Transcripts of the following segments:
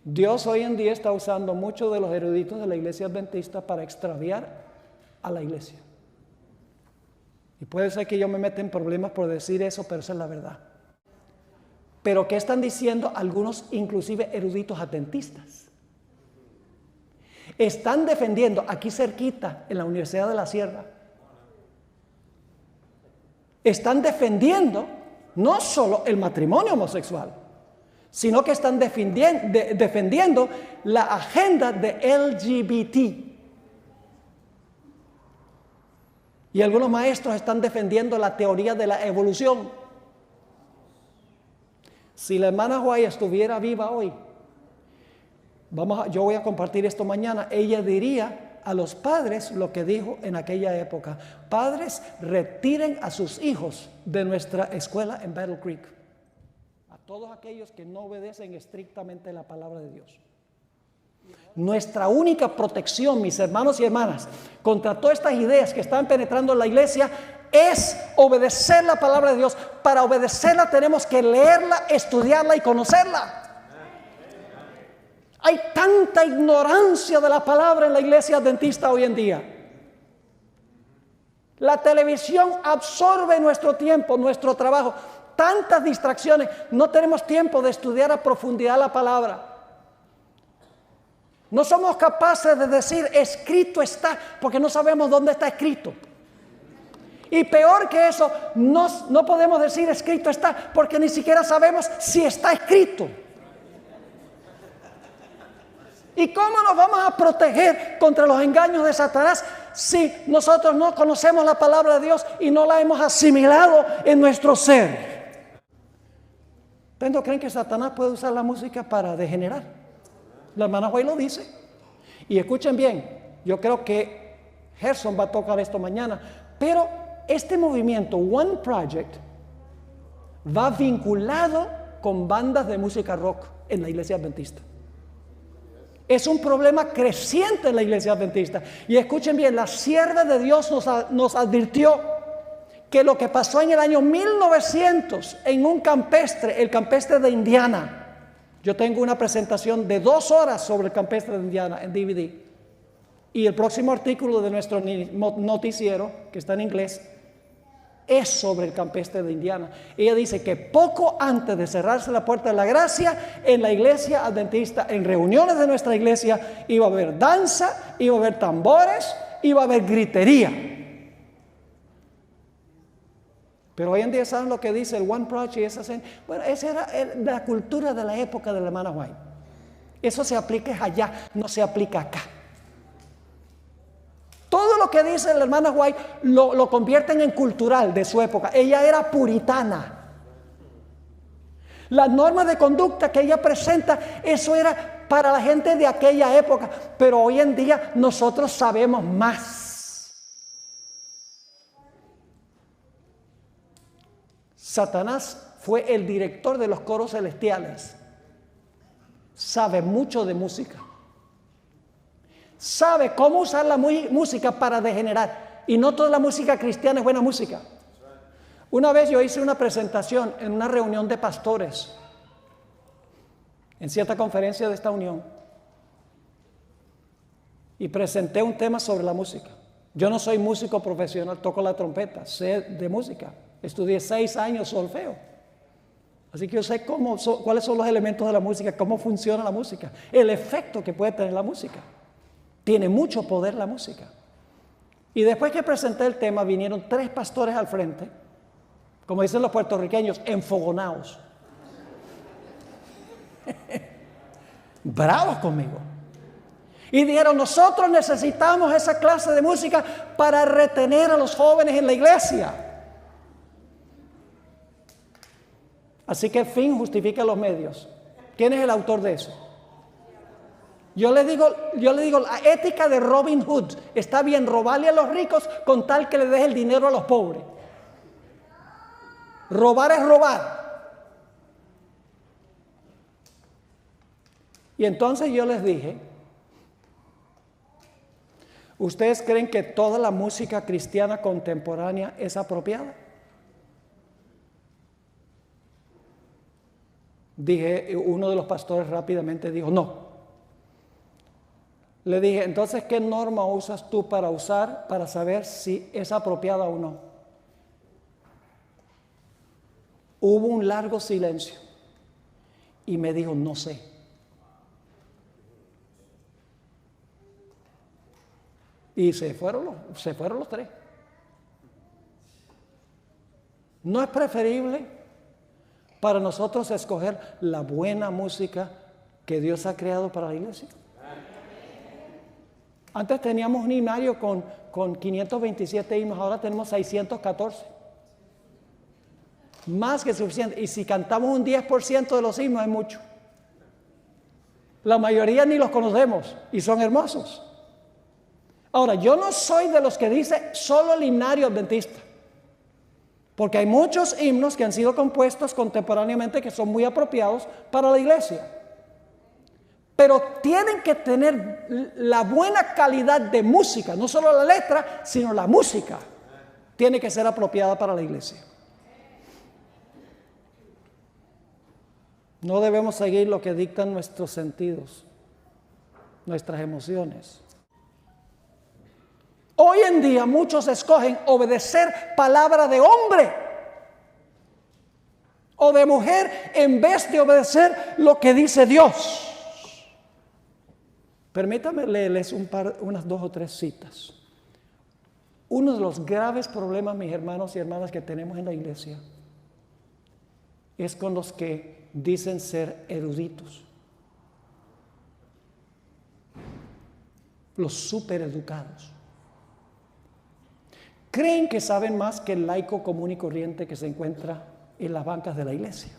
Dios hoy en día está usando muchos de los eruditos de la iglesia adventista para extraviar a la iglesia. Y puede ser que yo me meta en problemas por decir eso, pero esa es la verdad. Pero ¿qué están diciendo algunos, inclusive eruditos adventistas? Están defendiendo, aquí cerquita, en la Universidad de la Sierra, están defendiendo no solo el matrimonio homosexual, sino que están defendiendo la agenda de LGBT. Y algunos maestros están defendiendo la teoría de la evolución. Si la hermana White estuviera viva hoy, yo voy a compartir esto mañana, ella diría a los padres lo que dijo en aquella época: padres, retiren a sus hijos de nuestra escuela en Battle Creek. A todos aquellos que no obedecen estrictamente la palabra de Dios. Nuestra única protección, mis hermanos y hermanas, contra todas estas ideas que están penetrando en la iglesia es obedecer la palabra de Dios. Para obedecerla tenemos que leerla, estudiarla y conocerla. Hay tanta ignorancia de la palabra en la iglesia adventista hoy en día. La televisión absorbe nuestro tiempo, nuestro trabajo. Tantas distracciones. No tenemos tiempo de estudiar a profundidad la palabra. No somos capaces de decir escrito está, porque no sabemos dónde está escrito. Y peor que eso, no podemos decir escrito está, porque ni siquiera sabemos si está escrito. ¿Y cómo nos vamos a proteger contra los engaños de Satanás si nosotros no conocemos la palabra de Dios y no la hemos asimilado en nuestro ser? ¿Ustedes no creen que Satanás puede usar la música para degenerar? La hermana White lo dice. Y escuchen bien, yo creo que Gerson va a tocar esto mañana, pero este movimiento One Project va vinculado con bandas de música rock en la iglesia adventista. Es un problema creciente en la iglesia adventista. Y escuchen bien, la sierva de Dios nos advirtió que lo que pasó en el año 1900 en un campestre, el campestre de Indiana. Yo tengo una presentación de 2 horas sobre el campestre de Indiana en DVD. Y el próximo artículo de nuestro noticiero, que está en inglés, es sobre el campestre de Indiana. Ella dice que poco antes de cerrarse la puerta de la gracia, en la iglesia adventista, en reuniones de nuestra iglesia, iba a haber danza, iba a haber tambores, iba a haber gritería. Pero hoy en día, ¿saben lo que dice el One Project? Bueno, esa era la cultura de la época de la hermana White. Eso se aplica allá, no se aplica acá. Todo lo que dice la hermana White lo convierten en cultural de su época. Ella era puritana. Las normas de conducta que ella presenta, eso era para la gente de aquella época. Pero hoy en día nosotros sabemos más. Satanás fue el director de los coros celestiales. Sabe mucho de música. Sabe cómo usar la música para degenerar. Y no toda la música cristiana es buena música. Una vez yo hice una presentación en una reunión de pastores, en cierta conferencia de esta unión, y presenté un tema sobre la música. Yo no soy músico profesional, toco la trompeta, sé de música. Estudié 6 años solfeo. Así que yo sé cuáles son los elementos de la música, cómo funciona la música, el efecto que puede tener la música. Tiene mucho poder la música. Y después que presenté el tema, vinieron 3 pastores al frente, como dicen los puertorriqueños, enfogonados. Bravos conmigo. Y dijeron, nosotros necesitamos esa clase de música para retener a los jóvenes en la iglesia. Así que el fin justifica los medios. ¿Quién es el autor de eso? Yo le digo, la ética de Robin Hood. Está bien robarle a los ricos con tal que le deje el dinero a los pobres. Robar es robar. Y entonces yo les dije, ¿ustedes creen que toda la música cristiana contemporánea es apropiada? Uno de los pastores rápidamente dijo, no. Le dije, entonces, ¿qué norma usas tú para saber si es apropiada o no? Hubo un largo silencio y me dijo, no sé. Y se fueron los tres. ¿No es preferible para nosotros escoger la buena música que Dios ha creado para la iglesia? Antes teníamos un himnario con 527 himnos, ahora tenemos 614. Más que suficiente. Y si cantamos un 10% de los himnos es mucho. La mayoría ni los conocemos y son hermosos. Ahora, yo no soy de los que dice solo el himnario adventista. Porque hay muchos himnos que han sido compuestos contemporáneamente que son muy apropiados para la iglesia. Pero tienen que tener la buena calidad de música, no solo la letra, sino la música. Tiene que ser apropiada para la iglesia. No debemos seguir lo que dictan nuestros sentidos, nuestras emociones. Hoy en día muchos escogen obedecer palabra de hombre o de mujer en vez de obedecer lo que dice Dios. Permítame leerles unas 2 o 3 citas. Uno de los graves problemas, mis hermanos y hermanas, que tenemos en la iglesia es con los que dicen ser eruditos. Los supereducados. Creen que saben más que el laico común y corriente que se encuentra en las bancas de la iglesia.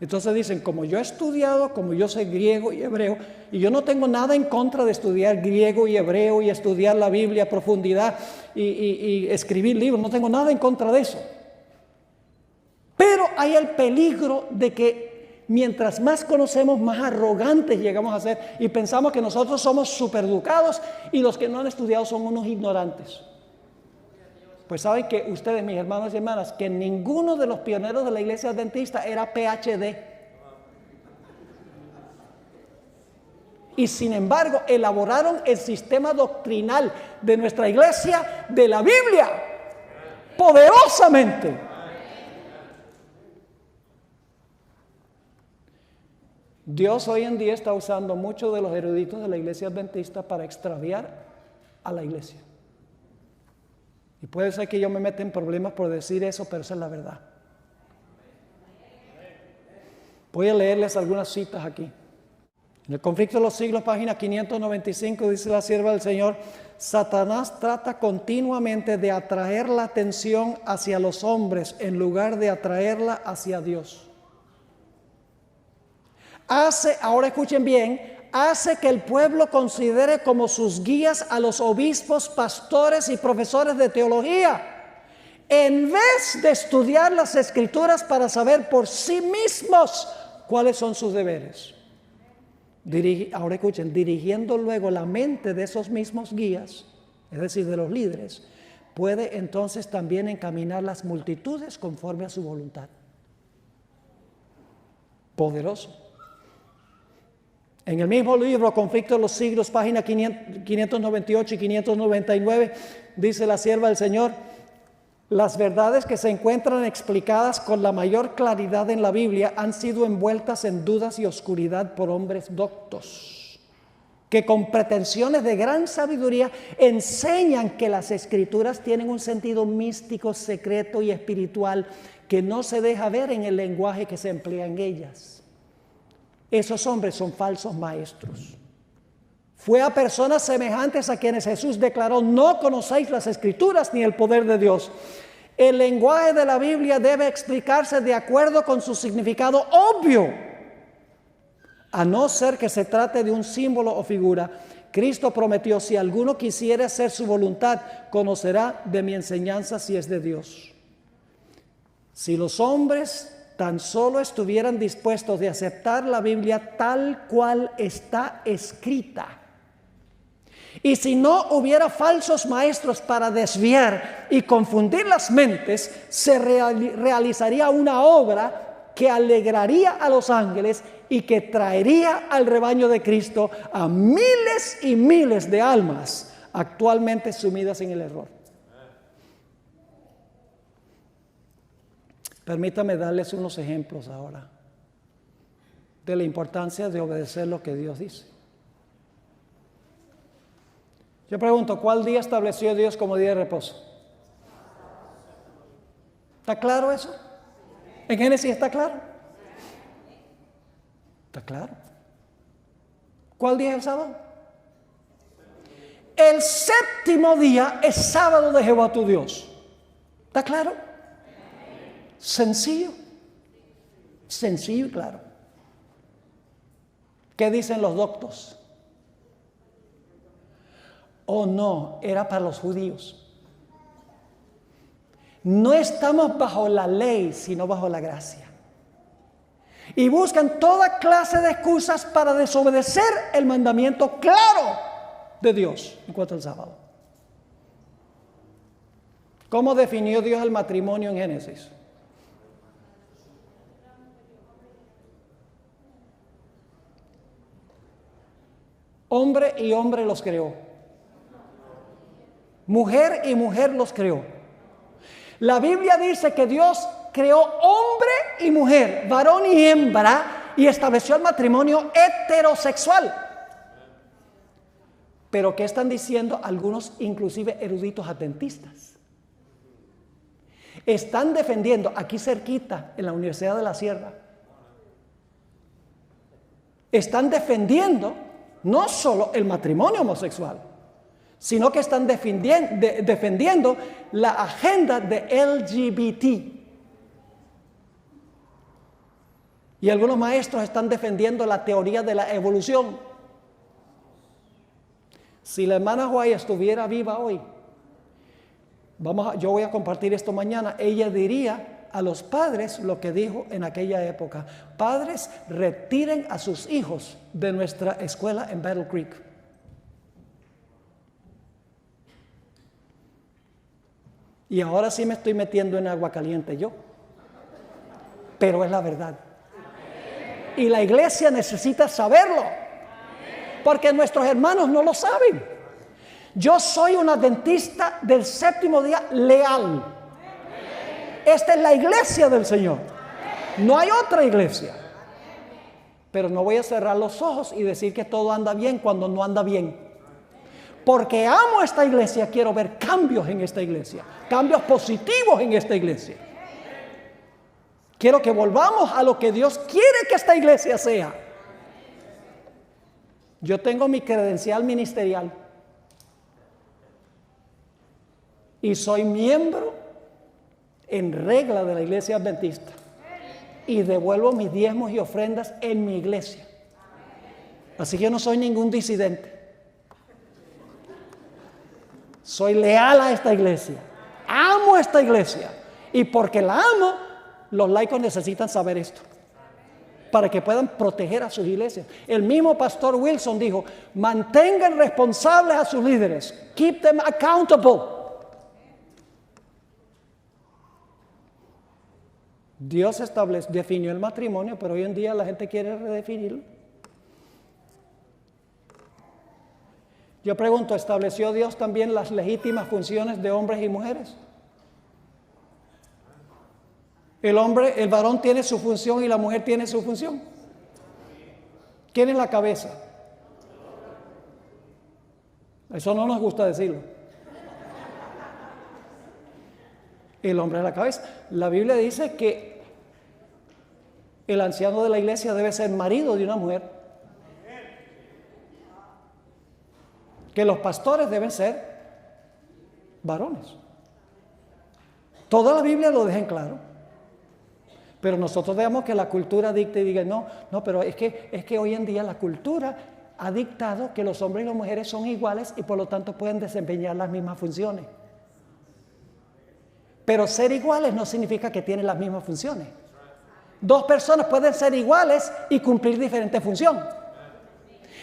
Entonces dicen, como yo he estudiado, como yo sé griego y hebreo, y yo no tengo nada en contra de estudiar griego y hebreo y estudiar la Biblia a profundidad y escribir libros, no tengo nada en contra de eso. Pero hay el peligro de que mientras más conocemos, más arrogantes llegamos a ser y pensamos que nosotros somos supereducados y los que no han estudiado son unos ignorantes. Pues saben que ustedes, mis hermanos y hermanas, que ninguno de los pioneros de la iglesia adventista era PhD. Y sin embargo, elaboraron el sistema doctrinal de nuestra iglesia de la Biblia, poderosamente. Dios hoy en día está usando muchos de los eruditos de la iglesia adventista para extraviar a la iglesia. Y puede ser que yo me meta en problemas por decir eso, pero esa es la verdad. Voy a leerles algunas citas aquí. En el Conflicto de los Siglos, página 595, dice la sierva del Señor: Satanás trata continuamente de atraer la atención hacia los hombres en lugar de atraerla hacia Dios. Ahora escuchen bien, hace que el pueblo considere como sus guías a los obispos, pastores y profesores de teología, en vez de estudiar las Escrituras para saber por sí mismos cuáles son sus deberes. Ahora escuchen, dirigiendo luego la mente de esos mismos guías, es decir, de los líderes, puede entonces también encaminar las multitudes conforme a su voluntad. Poderoso. En el mismo libro, Conflicto de los Siglos, página 598 y 599, dice la sierva del Señor: las verdades que se encuentran explicadas con la mayor claridad en la Biblia han sido envueltas en dudas y oscuridad por hombres doctos, que con pretensiones de gran sabiduría enseñan que las Escrituras tienen un sentido místico, secreto y espiritual que no se deja ver en el lenguaje que se emplea en ellas. Esos hombres son falsos maestros. Fue a personas semejantes a quienes Jesús declaró: no conocéis las Escrituras ni el poder de Dios. El lenguaje de la Biblia debe explicarse de acuerdo con su significado obvio, a no ser que se trate de un símbolo o figura. Cristo prometió: si alguno quisiera hacer su voluntad, conocerá de mi enseñanza si es de Dios. Si los hombres tan solo estuvieran dispuestos de aceptar la Biblia tal cual está escrita, y si no hubiera falsos maestros para desviar y confundir las mentes, se realizaría una obra que alegraría a los ángeles y que traería al rebaño de Cristo a miles y miles de almas actualmente sumidas en el error. Permítame darles unos ejemplos ahora de la importancia de obedecer lo que Dios dice. Yo pregunto, ¿cuál día estableció Dios como día de reposo? ¿Está claro eso? ¿En Génesis está claro? Está claro. ¿Cuál día es el sábado? El séptimo día es sábado de Jehová tu Dios. ¿Está claro? Sencillo. Sencillo y claro. ¿Qué dicen los doctos? Oh no, era para los judíos. No estamos bajo la ley, sino bajo la gracia. Y buscan toda clase de excusas para desobedecer el mandamiento claro de Dios en cuanto al sábado. ¿Cómo definió Dios el matrimonio en Génesis? Hombre y hombre los creó. Mujer y mujer los creó. La Biblia dice que Dios creó hombre y mujer, varón y hembra, y estableció el matrimonio heterosexual. Pero ¿qué están diciendo algunos, inclusive eruditos adventistas? Están defendiendo, aquí cerquita, en la Universidad de la Sierra, están defendiendo no solo el matrimonio homosexual, sino que están defendiendo la agenda de LGBT. Y algunos maestros están defendiendo la teoría de la evolución. Si la hermana White estuviera viva hoy, yo voy a compartir esto mañana, ella diría a los padres lo que dijo en aquella época: padres, retiren a sus hijos de nuestra escuela en Battle Creek. Y ahora sí me estoy metiendo en agua caliente yo, pero es la verdad. Y la iglesia necesita saberlo, porque nuestros hermanos no lo saben. Yo soy un adventista del séptimo día leal. Esta es la iglesia del Señor. No hay otra iglesia. Pero no voy a cerrar los ojos y decir que todo anda bien cuando no anda bien. Porque amo esta iglesia, quiero ver cambios en esta iglesia, cambios positivos en esta iglesia. Quiero que volvamos a lo que Dios quiere que esta iglesia sea. Yo tengo mi credencial ministerial y soy miembro en regla de la iglesia adventista y devuelvo mis diezmos y ofrendas en mi iglesia. Así que yo no soy ningún disidente. Soy leal a esta iglesia. Amo esta iglesia. Y porque la amo, los laicos necesitan saber esto, para que puedan proteger a sus iglesias. El mismo pastor Wilson dijo: mantengan responsables a sus líderes. Keep them accountable. Dios definió el matrimonio, pero hoy en día la gente quiere redefinirlo. Yo pregunto, ¿estableció Dios también las legítimas funciones de hombres y mujeres? El varón tiene su función y la mujer tiene su función. ¿Quién es la cabeza? Eso no nos gusta decirlo. El hombre es la cabeza. La Biblia dice que el anciano de la iglesia debe ser marido de una mujer. Que los pastores deben ser varones. Toda la Biblia lo deja en claro. Pero nosotros dejamos que la cultura dicte y diga: no, pero es que hoy en día la cultura ha dictado que los hombres y las mujeres son iguales y por lo tanto pueden desempeñar las mismas funciones. Pero ser iguales no significa que tienen las mismas funciones. Dos personas pueden ser iguales y cumplir diferentes funciones.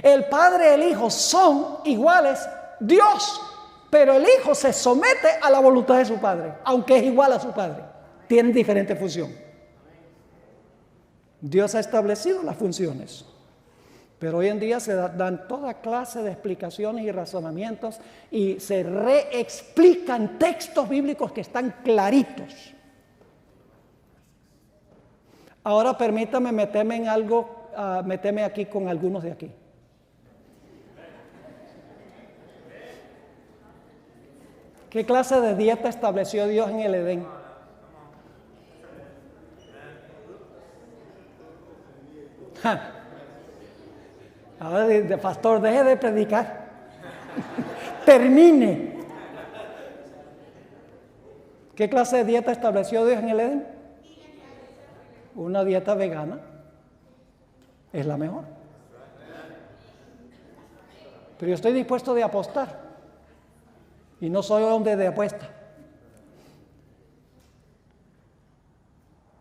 El Padre y el Hijo son iguales, Dios, pero el Hijo se somete a la voluntad de su Padre, aunque es igual a su Padre. Tienen diferente función. Dios ha establecido las funciones, pero hoy en día se dan toda clase de explicaciones y razonamientos y se reexplican textos bíblicos que están claritos. Ahora permítame meterme en algo, meterme aquí con algunos de aquí. ¿Qué clase de dieta estableció Dios en el Edén? Ahora, pastor, deje de predicar. Termine. ¿Qué clase de dieta estableció Dios en el Edén? Una dieta vegana. Es la mejor. Pero yo estoy dispuesto de apostar. Y no soy hombre de apuesta.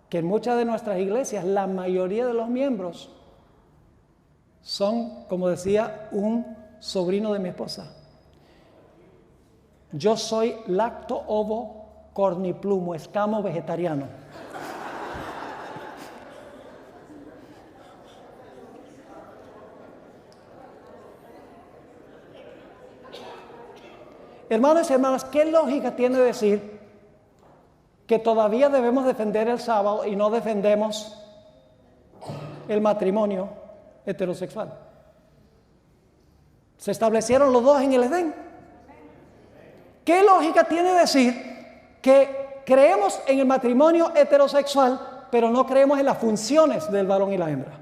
Que en muchas de nuestras iglesias, la mayoría de los miembros son, como decía un sobrino de mi esposa, yo soy lacto ovo corniplumo, escamo vegetariano. Hermanos y hermanas, ¿qué lógica tiene decir que todavía debemos defender el sábado y no defendemos el matrimonio heterosexual? Se establecieron los dos en el Edén. ¿Qué lógica tiene decir que creemos en el matrimonio heterosexual, pero no creemos en las funciones del varón y la hembra?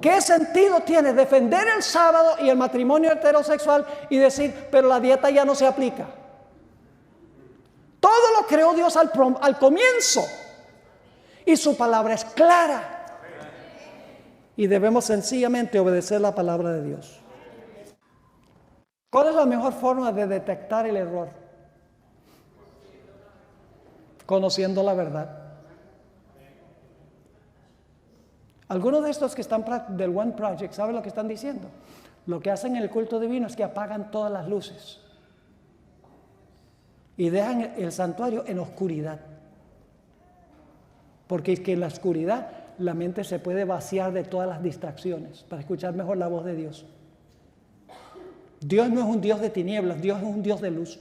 ¿Qué sentido tiene defender el sábado y el matrimonio heterosexual y decir, pero la dieta ya no se aplica? Todo lo creó Dios al comienzo y su palabra es clara y debemos sencillamente obedecer la palabra de Dios. ¿Cuál es la mejor forma de detectar el error? Conociendo la verdad. Algunos de estos que están del One Project, ¿saben lo que están diciendo? Lo que hacen en el culto divino es que apagan todas las luces y dejan el santuario en oscuridad. Porque es que en la oscuridad la mente se puede vaciar de todas las distracciones para escuchar mejor la voz de Dios. Dios no es un Dios de tinieblas, Dios es un Dios de luz.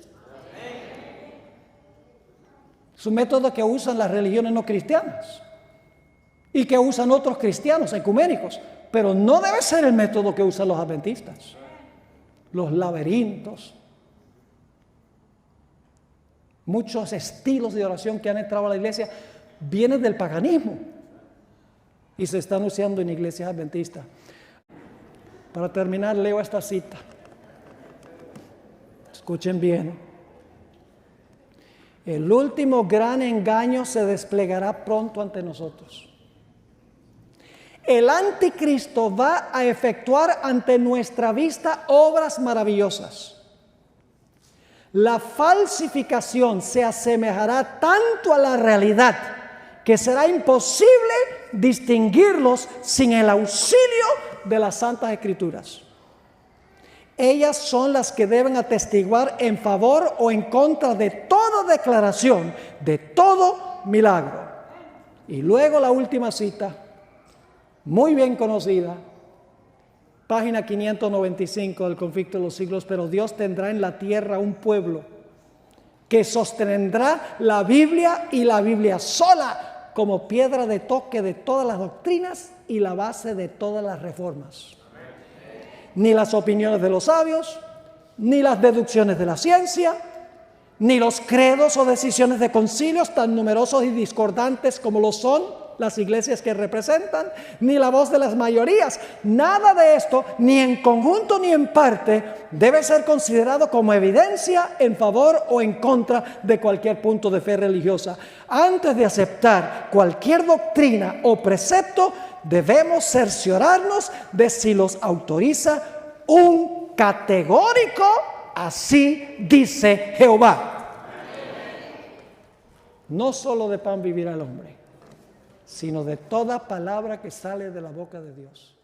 Es un método que usan las religiones no cristianas y que usan otros cristianos ecuménicos, pero no debe ser el método que usan los adventistas. Los laberintos, muchos estilos de oración que han entrado a la iglesia vienen del paganismo y se están usando en iglesias adventistas. Para terminar, leo esta cita. Escuchen bien. El último gran engaño se desplegará pronto ante nosotros. El anticristo va a efectuar ante nuestra vista obras maravillosas. La falsificación se asemejará tanto a la realidad que será imposible distinguirlos sin el auxilio de las Santas Escrituras. Ellas son las que deben atestiguar en favor o en contra de toda declaración, de todo milagro. Y luego la última cita, muy bien conocida, página 595 del Conflicto de los Siglos. Pero Dios tendrá en la tierra un pueblo que sostendrá la Biblia y la Biblia sola como piedra de toque de todas las doctrinas y la base de todas las reformas. Ni las opiniones de los sabios, ni las deducciones de la ciencia, ni los credos o decisiones de concilios tan numerosos y discordantes como lo son las iglesias que representan, ni la voz de las mayorías. Nada de esto, ni en conjunto ni en parte, debe ser considerado como evidencia en favor o en contra de cualquier punto de fe religiosa. Antes de aceptar cualquier doctrina o precepto, debemos cerciorarnos de si los autoriza un categórico "así dice Jehová". No solo de pan vivirá el hombre, sino de toda palabra que sale de la boca de Dios.